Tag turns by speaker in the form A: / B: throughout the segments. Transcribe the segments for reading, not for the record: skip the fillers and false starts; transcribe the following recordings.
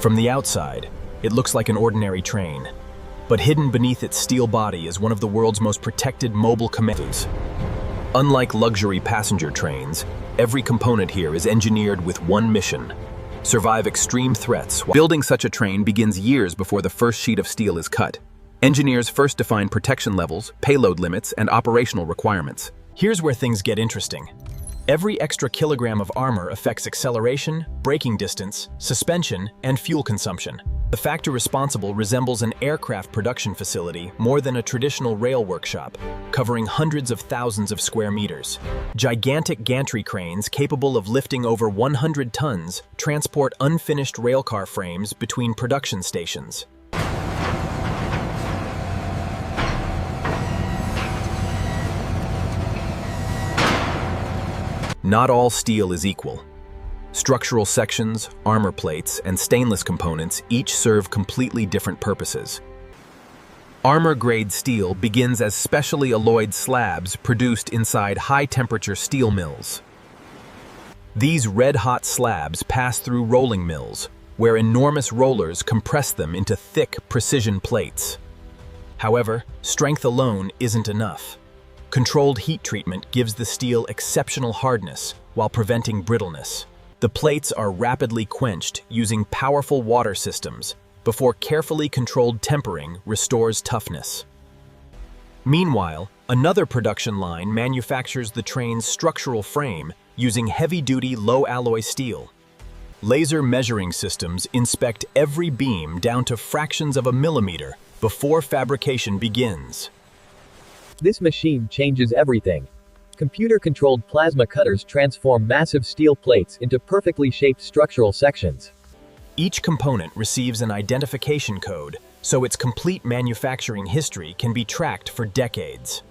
A: From the outside, it looks like an ordinary train, but hidden beneath its steel body is one of the world's most protected mobile commandos. Unlike luxury passenger trains, every component here is engineered with one mission: survive extreme threats. Building such a train begins years before the first sheet of steel is cut. Engineers first define protection levels, payload limits, and operational requirements. Here's where things get interesting. Every extra kilogram of armor affects acceleration, braking distance, suspension, and fuel consumption. The factor responsible resembles an aircraft production facility more than a traditional rail workshop, covering hundreds of thousands of square meters. Gigantic gantry cranes capable of lifting over 100 tons transport unfinished railcar frames between production stations. Not all steel is equal. Structural sections, armor plates, and stainless components each serve completely different purposes. Armor-grade steel begins as specially alloyed slabs produced inside high-temperature steel mills. These red-hot slabs pass through rolling mills, where enormous rollers compress them into thick, precision plates. However, strength alone isn't enough. Controlled heat treatment gives the steel exceptional hardness while preventing brittleness. The plates are rapidly quenched using powerful water systems before carefully controlled tempering restores toughness. Meanwhile, another production line manufactures the train's structural frame using heavy-duty low-alloy steel. Laser measuring systems inspect every beam down to fractions of a millimeter before fabrication begins.
B: This machine changes everything. Computer-controlled plasma cutters transform massive steel plates into perfectly shaped structural sections.
A: Each component receives an identification code, so its complete manufacturing history can be tracked for decades.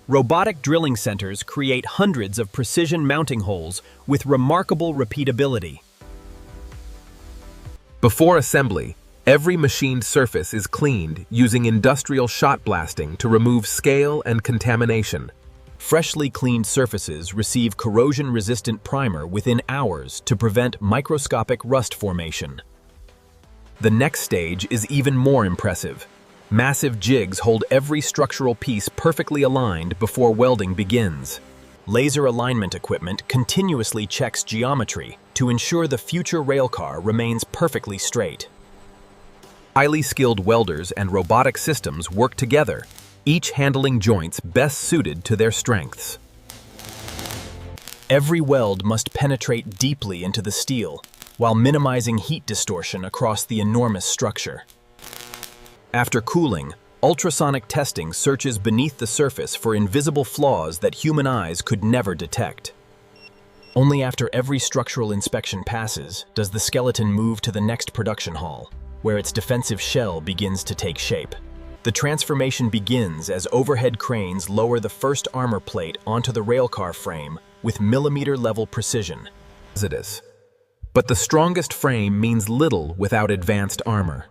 A: Robotic drilling centers create hundreds of precision mounting holes with remarkable repeatability.
C: Before assembly, every machined surface is cleaned using industrial shot blasting to remove scale and contamination.
A: Freshly cleaned surfaces receive corrosion-resistant primer within hours to prevent microscopic rust formation. The next stage is even more impressive. Massive jigs hold every structural piece perfectly aligned before welding begins. Laser alignment equipment continuously checks geometry to ensure the future railcar remains perfectly straight. Highly skilled welders and robotic systems work together, each handling joints best suited to their strengths. Every weld must penetrate deeply into the steel, while minimizing heat distortion across the enormous structure. After cooling, ultrasonic testing searches beneath the surface for invisible flaws that human eyes could never detect. Only after every structural inspection passes does the skeleton move to the next production hall, where its defensive shell begins to take shape. The transformation begins as overhead cranes lower the first armor plate onto the railcar frame with millimeter-level precision. But the strongest frame means little without advanced armor.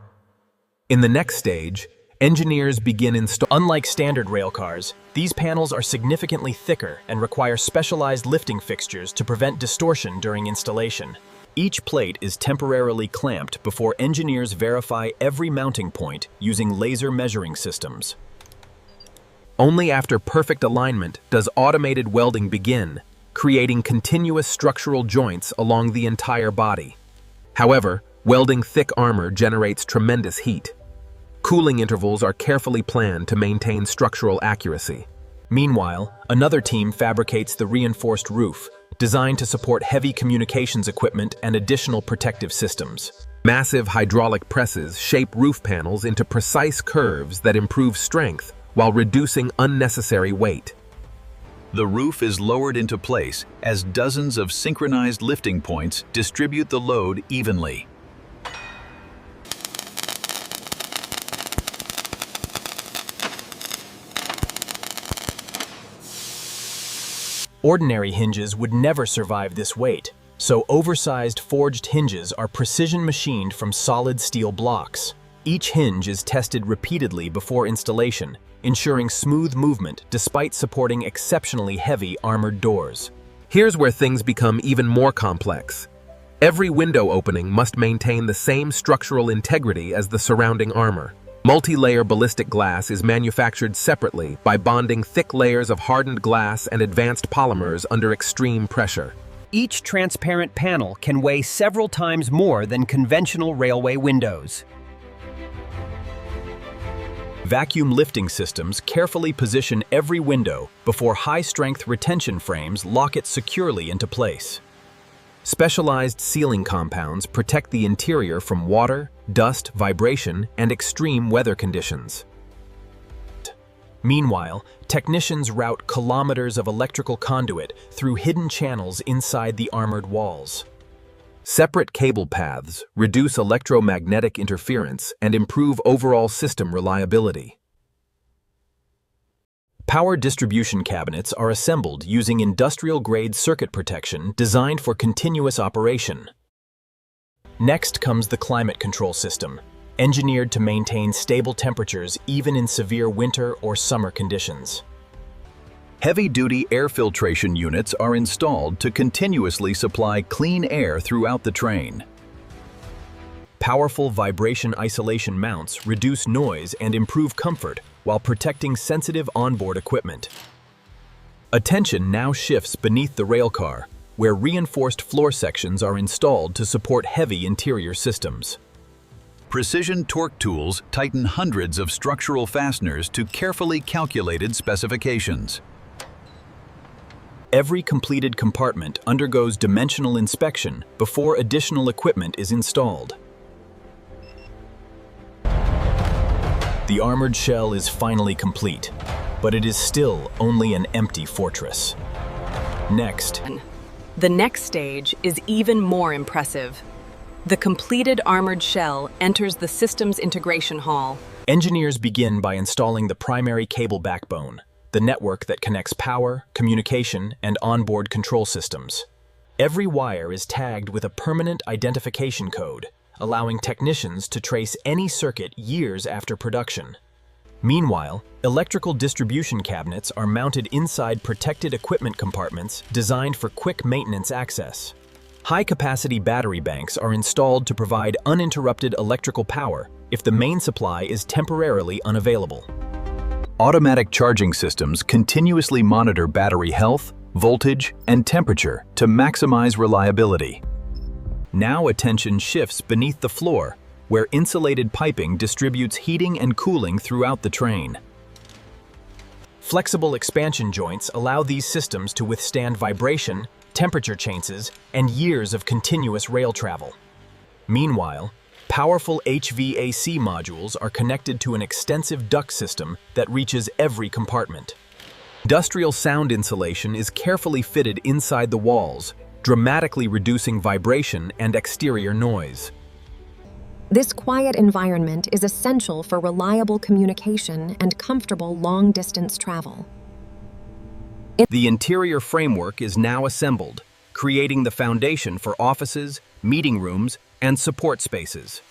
A: In the next stage, engineers begin installing. Unlike standard railcars, these panels are significantly thicker and require specialized lifting fixtures to prevent distortion during installation. Each plate is temporarily clamped before engineers verify every mounting point using laser measuring systems. Only after perfect alignment does automated welding begin, creating continuous structural joints along the entire body. However, welding thick armor generates tremendous heat. Cooling intervals are carefully planned to maintain structural accuracy. Meanwhile, another team fabricates the reinforced roof, designed to support heavy communications equipment and additional protective systems. Massive hydraulic presses shape roof panels into precise curves that improve strength while reducing unnecessary weight.
D: The roof is lowered into place as dozens of synchronized lifting points distribute the load evenly.
A: Ordinary hinges would never survive this weight, so oversized forged hinges are precision machined from solid steel blocks. Each hinge is tested repeatedly before installation, ensuring smooth movement despite supporting exceptionally heavy armored doors.
C: Here's where things become even more complex. Every window opening must maintain the same structural integrity as the surrounding armor. Multi-layer ballistic glass is manufactured separately by bonding thick layers of hardened glass and advanced polymers under extreme pressure.
E: Each transparent panel can weigh several times more than conventional railway windows.
A: Vacuum lifting systems carefully position every window before high-strength retention frames lock it securely into place. Specialized sealing compounds protect the interior from water, dust, vibration, and extreme weather conditions. Meanwhile, technicians route kilometers of electrical conduit through hidden channels inside the armored walls. Separate cable paths reduce electromagnetic interference and improve overall system reliability. Power distribution cabinets are assembled using industrial-grade circuit protection designed for continuous operation. Next comes the climate control system, engineered to maintain stable temperatures even in severe winter or summer conditions.
D: Heavy-duty air filtration units are installed to continuously supply clean air throughout the train.
A: Powerful vibration isolation mounts reduce noise and improve comfort while protecting sensitive onboard equipment. Attention now shifts beneath the railcar, where reinforced floor sections are installed to support heavy interior systems.
D: Precision torque tools tighten hundreds of structural fasteners to carefully calculated specifications.
A: Every completed compartment undergoes dimensional inspection before additional equipment is installed. The armored shell is finally complete, but it is still only an empty fortress. Next,
F: the next stage is even more impressive. The completed armored shell enters the systems integration hall.
A: Engineers begin by installing the primary cable backbone, the network that connects power, communication, and onboard control systems. Every wire is tagged with a permanent identification code, allowing technicians to trace any circuit years after production. Meanwhile, electrical distribution cabinets are mounted inside protected equipment compartments designed for quick maintenance access. High-capacity battery banks are installed to provide uninterrupted electrical power if the main supply is temporarily unavailable.
D: Automatic charging systems continuously monitor battery health, voltage, and temperature to maximize reliability.
A: Now attention shifts beneath the floor, where insulated piping distributes heating and cooling throughout the train. Flexible expansion joints allow these systems to withstand vibration, temperature changes, and years of continuous rail travel. Meanwhile, powerful HVAC modules are connected to an extensive duct system that reaches every compartment. Industrial sound insulation is carefully fitted inside the walls, dramatically reducing vibration and exterior noise.
G: This quiet environment is essential for reliable communication and comfortable long-distance travel.
A: The interior framework is now assembled, creating the foundation for offices, meeting rooms, and support spaces.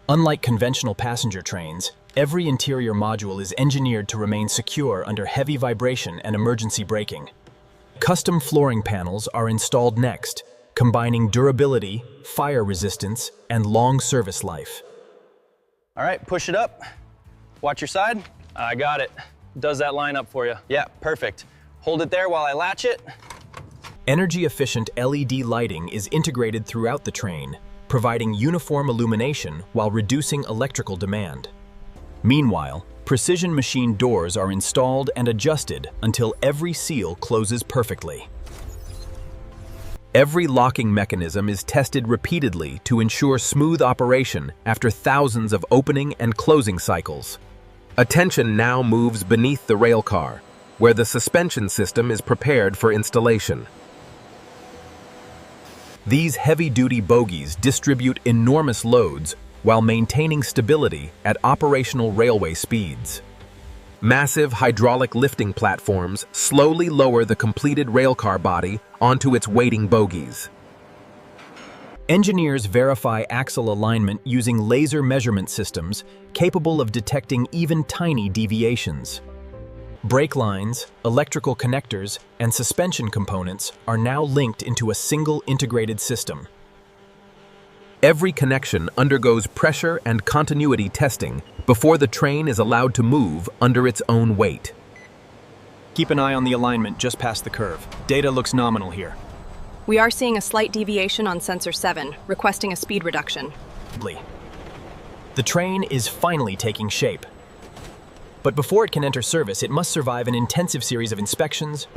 A: Unlike conventional passenger trains, every interior module is engineered to remain secure under heavy vibration and emergency braking. Custom flooring panels are installed next, combining durability, fire resistance, and long service life.
H: All right, push it up. Watch your side. I got it. Does that line up for you? Yeah, perfect. Hold it there while I latch it.
A: Energy-efficient LED lighting is integrated throughout the train, providing uniform illumination while reducing electrical demand. Meanwhile, precision machine doors are installed and adjusted until every seal closes perfectly. Every locking mechanism is tested repeatedly to ensure smooth operation after thousands of opening and closing cycles. Attention now moves beneath the railcar, where the suspension system is prepared for installation. These heavy-duty bogies distribute enormous loads while maintaining stability at operational railway speeds. Massive hydraulic lifting platforms slowly lower the completed railcar body onto its waiting bogies. Engineers verify axle alignment using laser measurement systems capable of detecting even tiny deviations. Brake lines, electrical connectors, and suspension components are now linked into a single integrated system.
C: Every connection undergoes pressure and continuity testing before the train is allowed to move under its own weight.
A: Keep an eye on the alignment just past the curve. Data looks nominal here.
F: We are seeing a slight deviation on sensor 7, requesting a speed reduction.
A: The train is finally taking shape. But before it can enter service, it must survive an intensive series of inspections.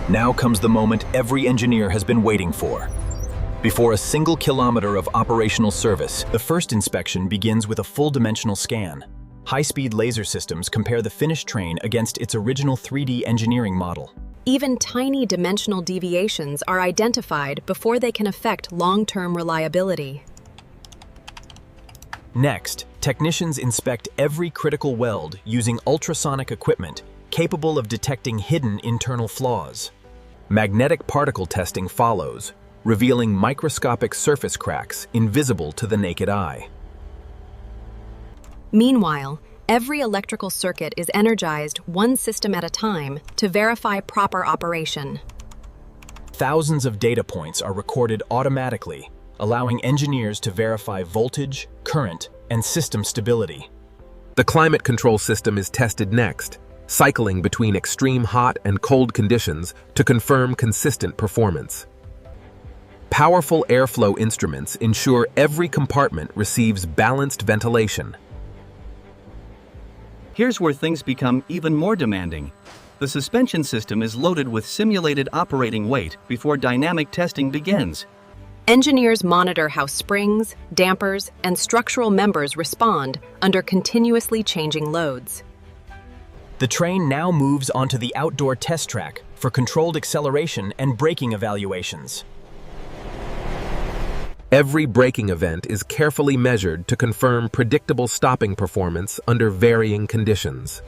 A: Now comes the moment every engineer has been waiting for. Before a single kilometer of operational service, the first inspection begins with a full-dimensional scan. High-speed laser systems compare the finished train against its original 3D engineering model.
F: Even tiny dimensional deviations are identified before they can affect long-term reliability.
A: Next, technicians inspect every critical weld using ultrasonic equipment capable of detecting hidden internal flaws. Magnetic particle testing follows, revealing microscopic surface cracks invisible to the naked eye.
F: Meanwhile, every electrical circuit is energized one system at a time to verify proper operation.
A: Thousands of data points are recorded automatically, allowing engineers to verify voltage, current, and system stability.
C: The climate control system is tested next, cycling between extreme hot and cold conditions to confirm consistent performance. Powerful airflow instruments ensure every compartment receives balanced ventilation.
I: Here's where things become even more demanding. The suspension system is loaded with simulated operating weight before dynamic testing begins.
F: Engineers monitor how springs, dampers, and structural members respond under continuously changing loads.
A: The train now moves onto the outdoor test track for controlled acceleration and braking evaluations.
C: Every braking event is carefully measured to confirm predictable stopping performance under varying conditions.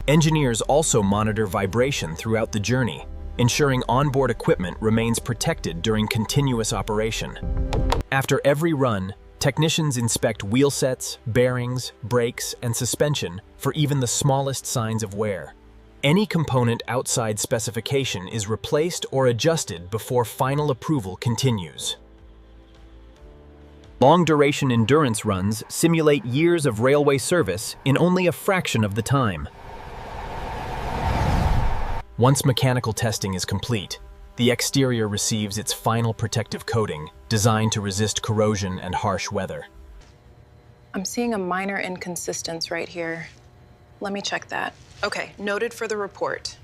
A: Engineers also monitor vibration throughout the journey, ensuring onboard equipment remains protected during continuous operation. After every run, technicians inspect wheel sets, bearings, brakes, and suspension for even the smallest signs of wear. Any component outside specification is replaced or adjusted before final approval continues. Long-duration endurance runs simulate years of railway service in only a fraction of the time. Once mechanical testing is complete, the exterior receives its final protective coating, designed to resist corrosion and harsh weather.
J: I'm seeing a minor inconsistency right here. Let me check that. Okay, noted for the report.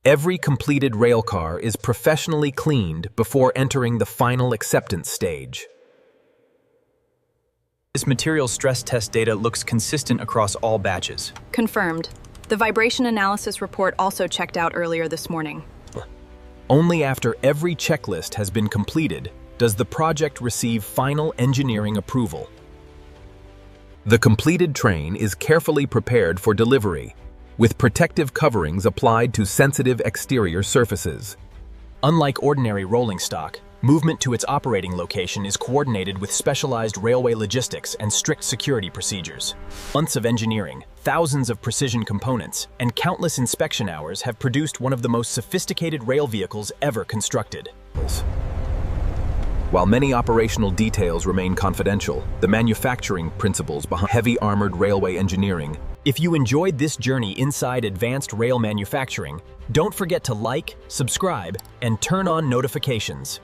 C: Every completed railcar is professionally cleaned before entering the final acceptance stage.
A: This material stress test data looks consistent across all batches.
F: Confirmed. The vibration analysis report also checked out earlier this morning.
A: Only after every checklist has been completed does the project receive final engineering approval.
C: The completed train is carefully prepared for delivery, with protective coverings applied to sensitive exterior surfaces.
A: Unlike ordinary rolling stock, movement to its operating location is coordinated with specialized railway logistics and strict security procedures. Months of engineering, thousands of precision components, and countless inspection hours have produced one of the most sophisticated rail vehicles ever constructed.
C: While many operational details remain confidential, the manufacturing principles behind heavy armored railway engineering.
A: If you enjoyed this journey inside advanced rail manufacturing, don't forget to like, subscribe, and turn on notifications.